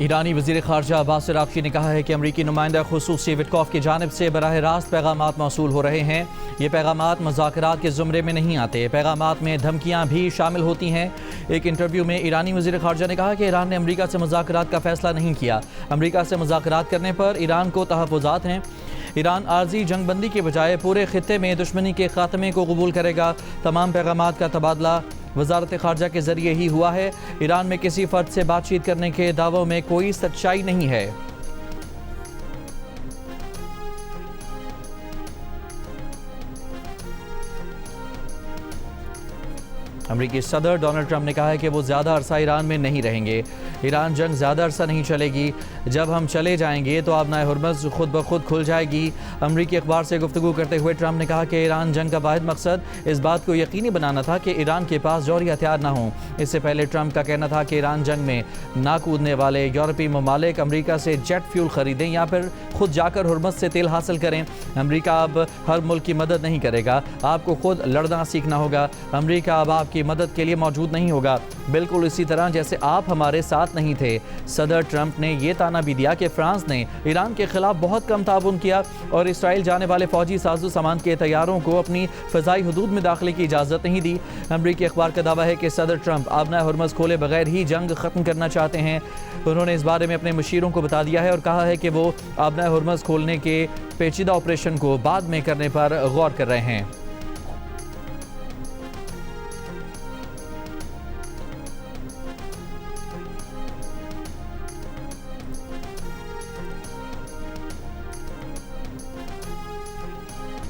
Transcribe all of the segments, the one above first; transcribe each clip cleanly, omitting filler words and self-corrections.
ईरानी वज़ीर ख़ारजा अब्बास अराग़ची ने कहा है कि अमरीकी नुमाइंदा ख़ुसूसी विटकॉफ़ की जानिब से बराह रास्त पैगामात मौसूल हो रहे हैं। ये पैगामात मुज़ाकरात के ज़ुमरे में नहीं आते, पैगामात में धमकियाँ भी शामिल होती हैं। एक इंटरव्यू में ईरानी वज़ीर ख़ारजा ने कहा कि ईरान ने अमरीका से मुज़ाकरात का फ़ैसला नहीं किया। अमरीका से मुज़ाकरात करने पर ईरान को तहफ़्फ़ुज़ात हैं। ईरान आर्जी जंगबंदी के बजाय पूरे खित्ते में दुश्मनी के ख़ात्मे को कबूल करेगा। तमाम पैगामात का तबादला वज़ारत ख़ारजा के ज़रिए ही हुआ है। ईरान में किसी फ़र्द से बातचीत करने के दावों में कोई सच्चाई नहीं है। अमरीकी सदर डोनाल्ड ट्रंप ने कहा है कि वो ज़्यादा अरसा ईरान में नहीं रहेंगे। ईरान जंग ज़्यादा अरसा नहीं चलेगी। जब हम चले जाएंगे तो आबनाए हुर्मुज़ खुद ब खुद खुल जाएगी। अमरीकी अखबार से गुफ्तगू करते हुए ट्रंप ने कहा कि ईरान जंग का वाहिद मकसद इस बात को यकीनी बनाना था कि ईरान के पास जौहरी हथियार ना हों। इससे पहले ट्रंप का कहना था कि ईरान जंग में ना कूदने वाले यूरोपीय ममालिक अमरीका से जेट फ्यूल ख़रीदें या फिर खुद जाकर हुर्मुज़ से तेल हासिल करें। अमरीका अब हर मुल्क की मदद नहीं करेगा, आपको खुद लड़ना सीखना होगा। अमरीका अब आपकी मदद के लिए मौजूद नहीं होगा, बिल्कुल इसी तरह जैसे आप हमारे साथ नहीं थे। सदर ट्रंप ने यह ताना भी दिया कि फ्रांस ने ईरान के खिलाफ बहुत कम ताउन किया और इसराइल जाने वाले फौजी साजो सामान के तैयारों को अपनी फ़ज़ाई हदूद में दाखिले की इजाज़त नहीं दी। अमरीकी अखबार का दावा है कि सदर ट्रंप आबना हुर्मुज़ खोले बगैर ही जंग ख़त्म करना चाहते हैं। उन्होंने इस बारे में अपने मुशीरों को बता दिया है और कहा है कि वो आबना हुर्मुज़ खोलने के पेचीदा ऑपरेशन को बाद में करने पर गौर कर रहे हैं।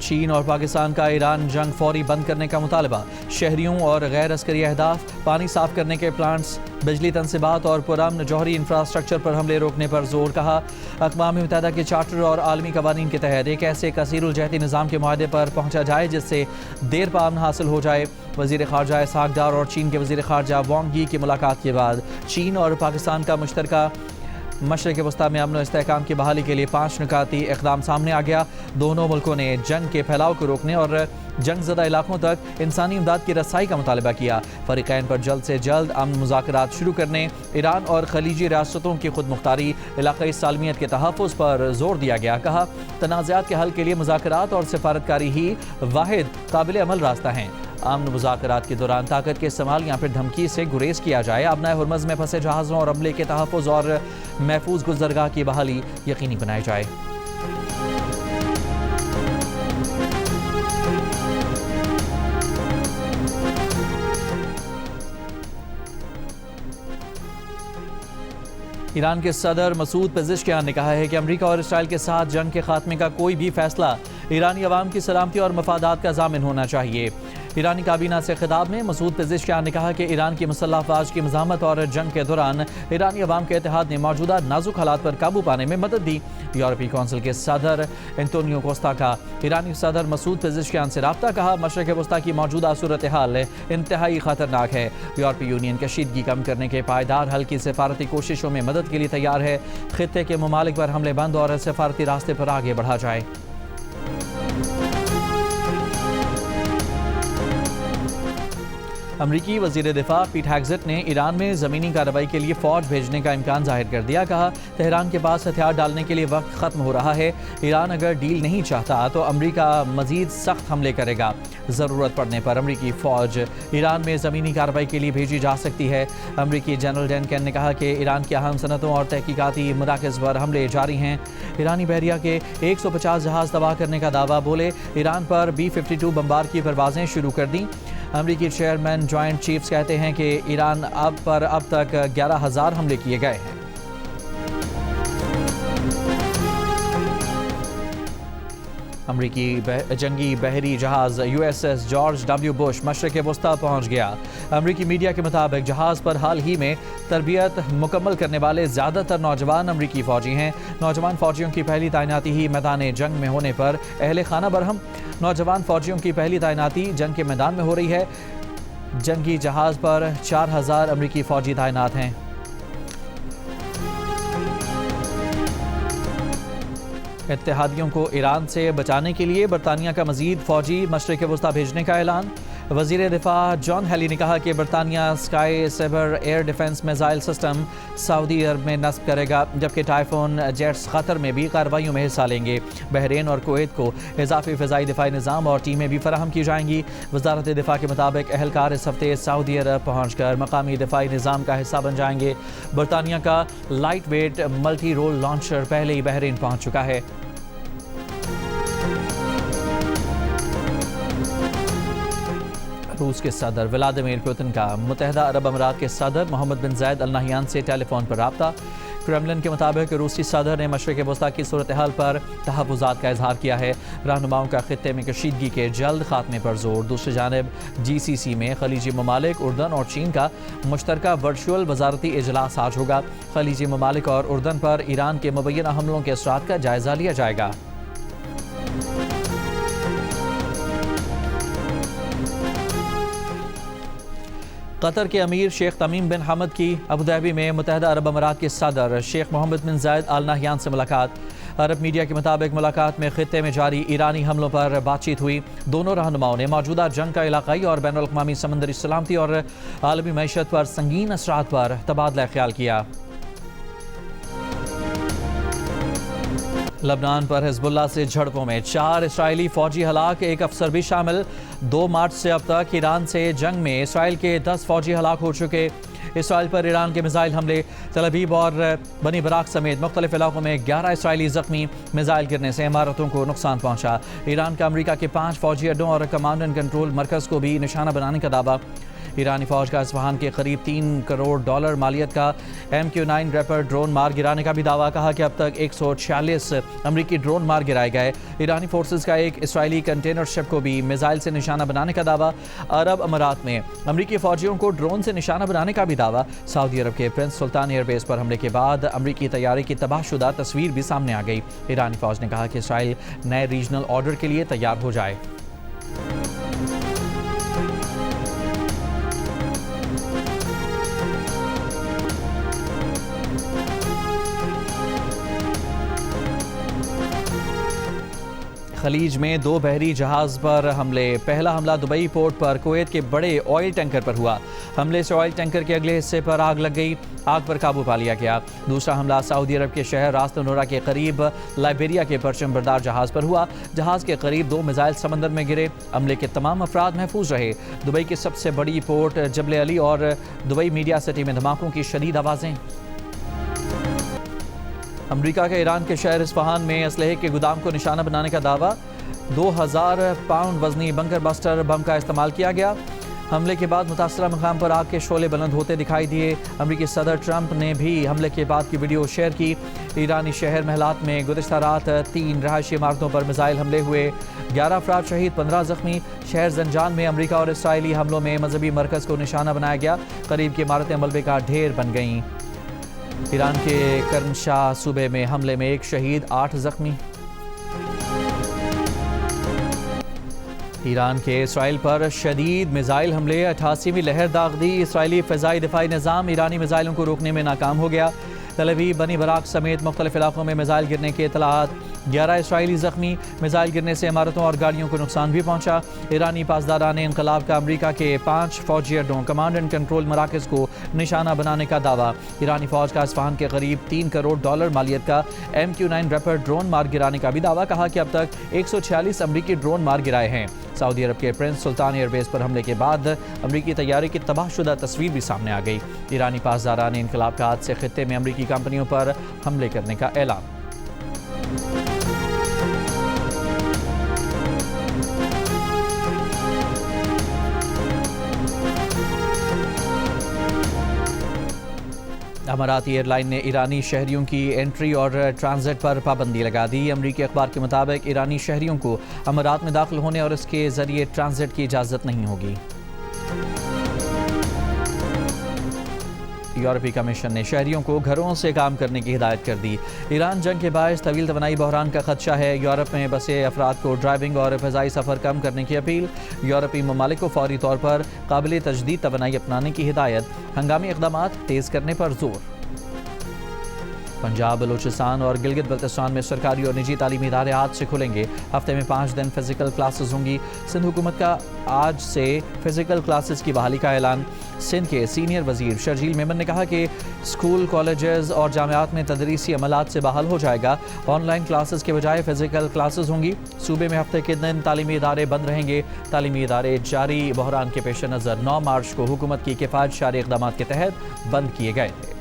चीन और पाकिस्तान का ईरान जंग फौरी बंद करने का मुतालबा। शहरियों और गैर अस्करी अहदाफ, पानी साफ करने के प्लांट्स, बिजली तनसीबात और पुरअमन जौहरी इंफ्रास्ट्रक्चर पर हमले रोकने पर जोर। कहा अक़वाम मुत्तहिदा के चार्टर और आलमी कवानीन के तहत एक ऐसे कसीरुल जहती निज़ाम के मुआहदे पर पहुँचा जाए जिससे देर पा अमन हासिल हो जाए। वज़ीर ख़ारजा इसहाक़ डार और चीन के वज़ीर ख़ारजा वांग यी की मुलाकात के बाद चीन और पाकिस्तान का मुश्तरका मशरिक़ वस्ता में अमन और इस्तेहकाम की बहाली के लिए 5 निकाती इक़दाम सामने आ गया। दोनों मुल्कों ने जंग के फैलाव को रोकने और जंग ज़दा इलाकों तक इंसानी इमदाद की रसाई का मुतालबा किया। फ़रीक़ैन पर जल्द से जल्द अमन मुज़ाकरात शुरू करने, ईरान और खलीजी रियासतों की खुद मुख्तारी, इलाक़ाई सालमियत के तहफ़्फ़ुज़ पर जोर दिया गया। कहा तनाज़ात के हल के लिए मुज़ाकरात और सिफारतकारी ही वाहिद काबिल अमल रास्ता हैं। अमन मुज़ाकरात के दौरान ताकत के इस्तेमाल या फिर धमकी से गुरेज किया जाए। आबनाए हुर्मुज़ में फंसे जहाज़ों और अमले के तहफ़्फ़ुज़ और महफूज गुज़रगाह की बहाली यकीनी बनाई जाए। ईरान के सदर मसूद पेज़ेश्कियान ने कहा है कि अमरीका और इसराइल के साथ जंग के खात्मे का कोई भी फैसला ईरानी अवाम की सलामती और मफादात का ज़ामिन होना चाहिए। ईरानी काबीना से खिताब में मसूद पेज़ेश्कियान ने कहा कि ईरान की मुसल्लह अफ़वाज की मज़ामत और जंग के दौरान ईरानी अवाम के इत्तेहाद ने मौजूदा नाजुक हालात पर काबू पाने में मदद दी। यूरोपीय कौंसिल के सदर एंटोनियो कोस्टा का ईरानी सदर मसूद पेज़ेश्कियान से रब्ता। कहा मशरिक़ वस्ता की मौजूदा सूरत हाल इंतहाई ख़तरनाक है। यूरोपीय यूनियन कशीदगी कम करने के पायदार हल की सिफारती कोशिशों में मदद के लिए तैयार है। खित्ते के ममालिक पर हमले बंद और सिफारती रास्ते पर आगे बढ़ा जाए। अमरीकी वज़ीर दिफा पीट हेग्सेट ने ईरान में ज़मीनी कार्रवाई के लिए फ़ौज भेजने का इम्कान जाहिर कर दिया। कहा तेहरान के पास हथियार डालने के लिए वक्त ख़त्म हो रहा है। ईरान अगर डील नहीं चाहता तो अमरीका मज़ीद सख्त हमले करेगा। ज़रूरत पड़ने पर अमरीकी फ़ौज ईरान में ज़मीनी कार्रवाई के लिए भेजी जा सकती है। अमरीकी जनरल डैन कैन ने कहा कि ईरान की अहम सनतों और तहकीकाती मराकज़ पर हमले जारी हैं। ईरानी बहरिया के 150 जहाज़ तबाह करने का दावा। बोले ईरान पर B-52 बम्बार की परवाज़ें शुरू कर दी। अमरीकी चेयरमैन जॉइंट चीफ्स कहते हैं कि ईरान अब तक 11,000 हमले किए गए हैं। अमरीकी जंगी बहरी जहाज़ USS जॉर्ज W बुश मशरिक़ वस्ता पहुँच गया। अमरीकी मीडिया के मुताबिक जहाज़ पर हाल ही में तरबियत मुकम्मल करने वाले ज़्यादातर नौजवान अमरीकी फ़ौजी हैं। नौजवान फ़ौजियों की पहली तैनाती ही मैदान जंग में होने पर अहले खाना बरहम। नौजवान फ़ौजियों की पहली तैनाती जंग के मैदान में हो रही है। जंगी जहाज़ पर 4,000 अमरीकी फ़ौजी तैनात हैं। इत्तेहादियों को ईरान से बचाने के लिए बरतानिया का मज़ीद फ़ौजी मशरिक़ वस्ता भेजने का ऐलान। वज़ीर दिफा जॉन हेली ने कहा कि बरतानिया Sky Sabre air defence missile system सऊदी अरब में नस्ब करेगा, जबकि टाइफून जेट्स क़तर में भी कार्रवाइयों में हिस्सा लेंगे। बहरीन और कुवैत को इजाफी फ़िज़ाई दिफाई निज़ाम और टीमें भी फराहम की जाएंगी। वज़ारत दिफा के मुताबिक अहलकार इस हफ्ते सऊदी अरब पहुँच कर मकामी दिफाई निज़ाम का हिस्सा बन जाएंगे। बरतानिया का light weight multi role launcher पहले ही बहरीन पहुँच चुका है। रूस के सदर व्लादिमीर पुतिन का मुत्तहदा अरब अमीरात के सदर मोहम्मद बिन ज़ायद अल नहयान से टेलीफोन पर रब्ता। क्रेमलिन के मुताबिक रूसी सदर ने मशरिक़ वस्ता की सूरत हाल पर तहफ़्फ़ुज़ात का इजहार किया है। रहनुमाओं का खित्ते में कशीदगी के जल्द खात्मे पर जोर। दूसरी जानिब GCC में खलीजी ममालिक, उर्दन और चीन का मुश्तरका वर्चुअल वजारती इजलास आज होगा। खलीजी ममालिक और उर्दन पर ईरान के मुबैना हमलों के असरात का जायज़ा लिया जाएगा। कतर के अमीर शेख तमीम बिन हमद की अबू धाबी में मुत्तहदा अरब अमीरात के सदर शेख मोहम्मद बिन ज़ायद अल नहयान से मुलाकात। अरब मीडिया के मुताबिक मुलाकात में खित्ते में जारी ईरानी हमलों पर बातचीत हुई। दोनों रहनुमाओं ने मौजूदा जंग का इलाकाई और बैनुल अक़वामी समंदरी सलामती और आलमी मईशत पर संगीन असरात पर तबादला ख्याल किया। लबनान पर हिज़्बुल्लाह से झड़पों में 4 इस्राएली फौजी हलाक, 1 अफसर भी शामिल। 2 मार्च से अब तक ईरान से जंग में इसराइल के 10 फौजी हलाक हो चुके। इसराइल पर ईरान के मिसाइल हमले, तल अवीव और बनी बराक समेत मुख्तलिफ इलाकों में 11 इसराइली जख्मी। मिसाइल गिरने से इमारतों को नुकसान पहुंचा। ईरान का अमरीका के 5 फौजी अड्डों और कमांड एंड कंट्रोल मरकज़ को भी निशाना बनाने का दावा। ईरानी फौज का इस्फहान के करीब $3 करोड़ मालियत का MQ-9 रैपर ड्रोन मार गिराने का भी दावा। कहा कि अब तक 146 अमरीकी ड्रोन मार गिराए गए। ईरानी फोर्सेस का एक इसराइली कंटेनर शिप को भी मिसाइल से निशाना बनाने का दावा। अरब अमीरात में अमरीकी फौजियों को ड्रोन से निशाना बनाने का भी दावा। सऊदी अरब के प्रिंस सुल्तान एयरबेस पर हमले के बाद अमरीकी तैयारी की तबाहशुदा तस्वीर भी सामने आ गई। ईरानी फौज ने कहा कि इसराइल नए रीजनल ऑर्डर के लिए तैयार हो जाए। खलीज में 2 बहरी जहाज़ पर हमले। पहला हमला दुबई पोर्ट पर कुवैत के बड़े ऑयल टैंकर पर हुआ। हमले से ऑयल टैंकर के अगले हिस्से पर आग लग गई। आग पर काबू पा लिया गया। दूसरा हमला सऊदी अरब के शहर रास नूरा के करीब लाइबेरिया के परचम बरदार जहाज़ पर हुआ। जहाज़ के करीब 2 मिसाइल समंदर में गिरे। हमले के तमाम अफराद महफूज रहे। दुबई की सबसे बड़ी पोर्ट जबल अली और दुबई मीडिया सिटी में धमाकों की शदीद आवाज़ें। अमरीका के ईरान के शहर इस्फहान में असलहे के गोदाम को निशाना बनाने का दावा। 2000 पाउंड वजनी बंकर बस्टर बम का इस्तेमाल किया गया। हमले के बाद मुतासरा मकाम पर आग के शोले बुलंद होते दिखाई दिए। अमरीकी सदर ट्रंप ने भी हमले के बाद की वीडियो शेयर की। ईरानी शहर महलात में गुज़िश्ता रात 3 रहायशी इमारतों पर मिसाइल हमले हुए। 11 अफराद शहीद, 15 जख्मी। शहर जंजान में अमरीका और इसराइली हमलों में मजहबी मरकज़ को निशाना बनाया गया। करीब की इमारतें मलबे का ढेर बन गईं। ईरान के कर्मशाह सूबे में हमले में 1 शहीद, 8 जख्मी। ईरान के इसराइल पर शदीद मिसाइल हमले, 88वीं लहर दाग दी। इसराइली फ़िज़ाई दिफाई निज़ाम ईरानी मिसाइलों को रोकने में नाकाम हो गया। तल अवीव, बनी बराक समेत मुख्तलिफ इलाकों में मिसाइल गिरने के इतलात। 11 इसराइली जख्मी। मिसाइल गिरने से इमारतों और गाड़ियों को नुकसान भी पहुंचा। ईरानी पासदारान इनकलाब का अमरीका के 5 फौजी अड्डों, कमांड एंड कंट्रोल मराकज़ को निशाना बनाने का दावा। ईरानी फौज का इस्फहान के करीब $3 करोड़ मालियत का MQ-9 रैपर ड्रोन मार गिराने का भी दावा। कहा कि अब तक 146 अमरीकी ड्रोन मार गिराए हैं। सऊदी अरब के प्रिंस सुल्तान एयरबेस पर हमले के बाद अमरीकी तैयारी की तबाहशुदा तस्वीर भी सामने आ गई। ईरानी पासदारान इनकलाब का आज से खित्ते में अमरीकी कंपनियों पर हमले करने का ऐलान। अमाराती एयरलाइन ने ईरानी शहरियों की एंट्री और ट्रांजिट पर पाबंदी लगा दी। अमरीकी अखबार के मुताबिक ईरानी शहरियों को अमारात में दाखिल होने और इसके जरिए ट्रांजिट की इजाज़त नहीं होगी। यूरोपीय कमीशन ने शहरियों को घरों से काम करने की हिदायत कर दी। ईरान जंग के बायस तवील तवानाई बहरान का खदशा है। यूरोप में बसे अफराद को ड्राइविंग और फ़िज़ाई सफ़र कम करने की अपील। यूरोपीय ममालिक को फौरी तौर पर काबिल तजदीद तवानाई अपनाने की हिदायत। हंगामी इक़दामात तेज़ करने पर जोर। पंजाब, बलूचिस्तान और गिलगित बल्तिस्तान में सरकारी और निजी तालीमी इदारे आज से खुलेंगे। हफ्ते में 5 दिन फिजिकल क्लासेस होंगी। सिंध हुकूमत का आज से फिजिकल क्लासेस की बहाली का ऐलान। सिंध के सीनियर वजीर शर्जील मेमन ने कहा कि स्कूल, कॉलेजेस और जामियात में तदरीसी अमलात से बहाल हो जाएगा। ऑनलाइन क्लासेस के बजाय फिजिकल क्लासेस होंगी। सूबे में हफ्ते के दिन तालीमी इदारे बंद रहेंगे। तालीमी इदारे जारी बहरान के पेश नज़र 9 मार्च को हुकूमत की किफ़ायत शारी इक़दामात के तहत बंद किए गए थे।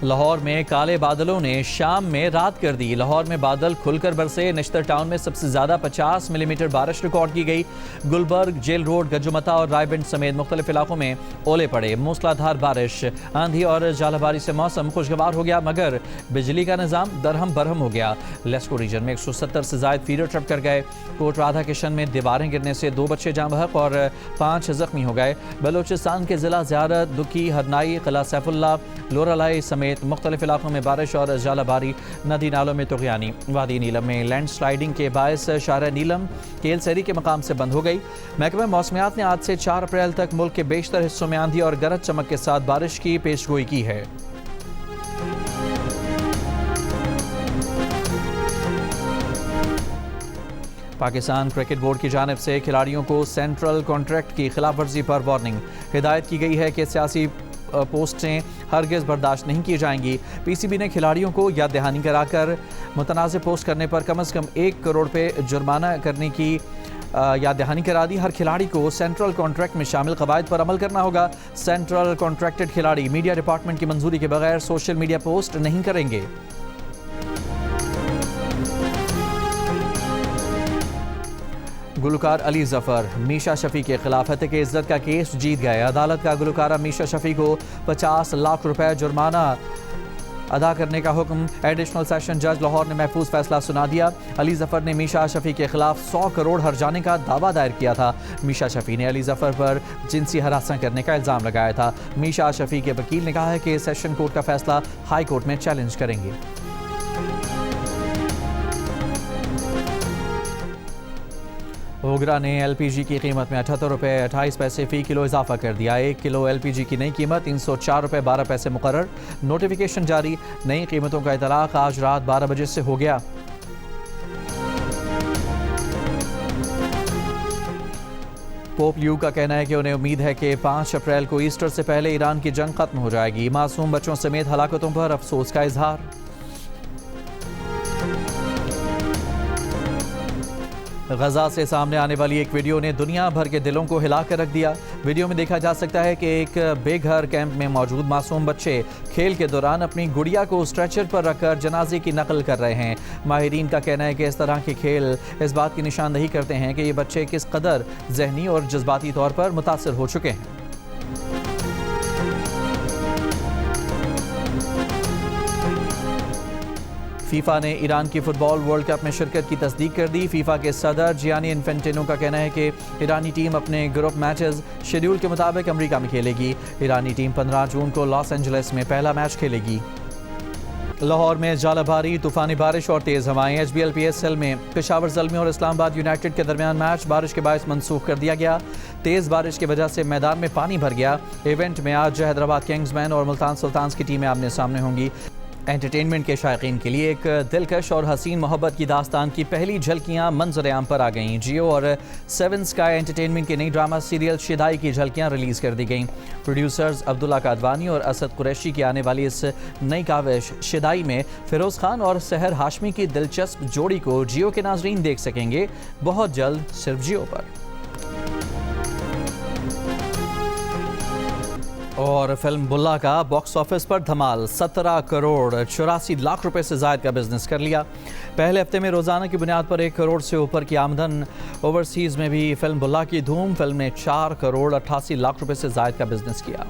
लाहौर में काले बादलों ने शाम में रात कर दी। लाहौर में बादल खुलकर बरसे। नश्तर टाउन में सबसे ज्यादा 50 मिलीमीटर बारिश रिकॉर्ड की गई। गुलबर्ग, जेल रोड, गजुमता और रायबंड समेत मुख्तलिफ इलाकों में ओले पड़े। मूसलाधार बारिश, आंधी और जालाबारी से मौसम खुशगवार हो गया, मगर बिजली का निज़ाम दरहम बरहम हो गया। लेस्को रीजन में 170 से जायद फीडर ट्रप कर गए। कोट राधा किशन में दीवारें गिरने से 2 बच्चे जाँ बहक और 5 जख्मी हो गए। बलूचिस्तान के जिला ज़ियारत, दुकी, हरनाई, किला सैफुल्ला, लोरालाई समेत मुख्तलिफ इलाकों में बारिश और जालाबारी। नदी नालों में तुग़यानी। वादी नीलम में लैंड स्लाइडिंग के बायस शारा नीलम केल सेरी के मकाम से बंद हो गई। महकमा मौसमियात ने आज से 4 अप्रैल तक मुल्क के बेशतर हिस्सों में आंधी और गरज चमक के साथ बारिश की पेशगोई की है। पाकिस्तान क्रिकेट बोर्ड की जानिब से खिलाड़ियों को सेंट्रल कॉन्ट्रैक्ट की खिलाफ वर्जी पर वार्निंग। हिदायत की गई है कि सियासी पोस्टें हरगिज़ बर्दाश्त नहीं की जाएंगी। पीसीबी ने खिलाड़ियों को याद दहानी कराकर मुतनाज़ पोस्ट करने पर कम से कम 1 करोड़ रुपये जुर्माना करने की याद दहानी करा दी। हर खिलाड़ी को सेंट्रल कॉन्ट्रैक्ट में शामिल कवायद पर अमल करना होगा। सेंट्रल कॉन्ट्रैक्टेड खिलाड़ी मीडिया डिपार्टमेंट की मंजूरी के बगैर सोशल मीडिया पोस्ट नहीं करेंगे। गुलकार अली जफर मीशा शफी के खिलाफ हत्या इज्जत का केस जीत गए। अदालत का गुलकारा मीशा शफी को 50 लाख रुपए जुर्माना अदा करने का हुक्म। एडिशनल सेशन जज लाहौर ने महफूज फैसला सुना दिया। अली जफर ने मीशा शफी के खिलाफ 100 करोड़ हर्जाने का दावा दायर किया था। मीशा शफी ने अली जफर पर जिनसी हरासा करने का इल्ज़ाम लगाया था। मीशा शफी के वकील ने कहा है कि सेशन कोर्ट का फैसला हाई कोर्ट में चैलेंज करेंगे। ओगरा ने एलपीजी की कीमत में 78 रुपये 28 पैसे फ़ी किलो इजाफा कर दिया। 1 किलो एलपीजी की नई कीमत 304 रुपये 12 पैसे मुकर्रर। नोटिफिकेशन जारी। नई कीमतों का इतलाक आज रात 12 बजे से हो गया। पोप लियो का कहना है कि उन्हें उम्मीद है कि 5 अप्रैल को ईस्टर से पहले ईरान की जंग खत्म हो जाएगी। मासूम बच्चों समेत हलाकतों पर अफसोस का इजहार। गजा से सामने आने वाली एक वीडियो ने दुनिया भर के दिलों को हिला कर रख दिया। वीडियो में देखा जा सकता है कि एक बेघर कैंप में मौजूद मासूम बच्चे खेल के दौरान अपनी गुड़िया को स्ट्रेचर पर रखकर जनाजे की नकल कर रहे हैं। माहिरीन का कहना है कि इस तरह के खेल इस बात की निशानदही करते हैं कि ये बच्चे किस कदर जहनी और जज्बाती तौर पर मुतासर हो चुके हैं। फीफा ने ईरान की फुटबॉल वर्ल्ड कप में शिरकत की तस्दीक कर दी। फीफा के सदर जियानी इन्फेंटिनो का कहना है कि ईरानी टीम अपने ग्रुप मैचेस शेड्यूल के मुताबिक अमेरिका में खेलेगी। ईरानी टीम 15 जून को लॉस एंजलिस में पहला मैच खेलेगी। लाहौर में जालाबारी, तूफानी बारिश और तेज़ हवाएं। एचबीएल पीएसएल में पेशावर ज़ल्मी और इस्लामाबाद यूनाइटेड के दरमियान मैच बारिश के बायस मनसूख कर दिया गया। तेज़ बारिश की वजह से मैदान में पानी भर गया। इवेंट में आज हैदराबाद किंग्समैन और मुल्तान सुल्तान्स की टीमें आमने सामने होंगी। एंटरटेनमेंट के शायकीन के लिए एक दिलकश और हसीन मोहब्बत की दास्तान की पहली झलकियां मंजर आम पर आ गईं। जियो और 7 स्काई एंटरटेनमेंट के नई ड्रामा सीरियल शिदाई की झलकियां रिलीज़ कर दी गईं। प्रोड्यूसर्स अब्दुल्ला कादवानी और असद कुरैशी की आने वाली इस नई काविश शिदाई में फ़िरोज़ खान और सहर हाशमी की दिलचस्प जोड़ी को जियो के नाजरीन देख सकेंगे बहुत जल्द सिर्फ जियो पर। और फिल्म बुल्ला का बॉक्स ऑफिस पर धमाल, 17 करोड़ 84 लाख रुपए से ज़ायद का बिजनेस कर लिया। पहले हफ्ते में रोज़ाना की बुनियाद पर 1 करोड़ से ऊपर की आमदन। ओवरसीज़ में भी फिल्म बुल्ला की धूम। फिल्म ने 4 करोड़ 88 लाख रुपए से ज़ायद का बिजनेस किया।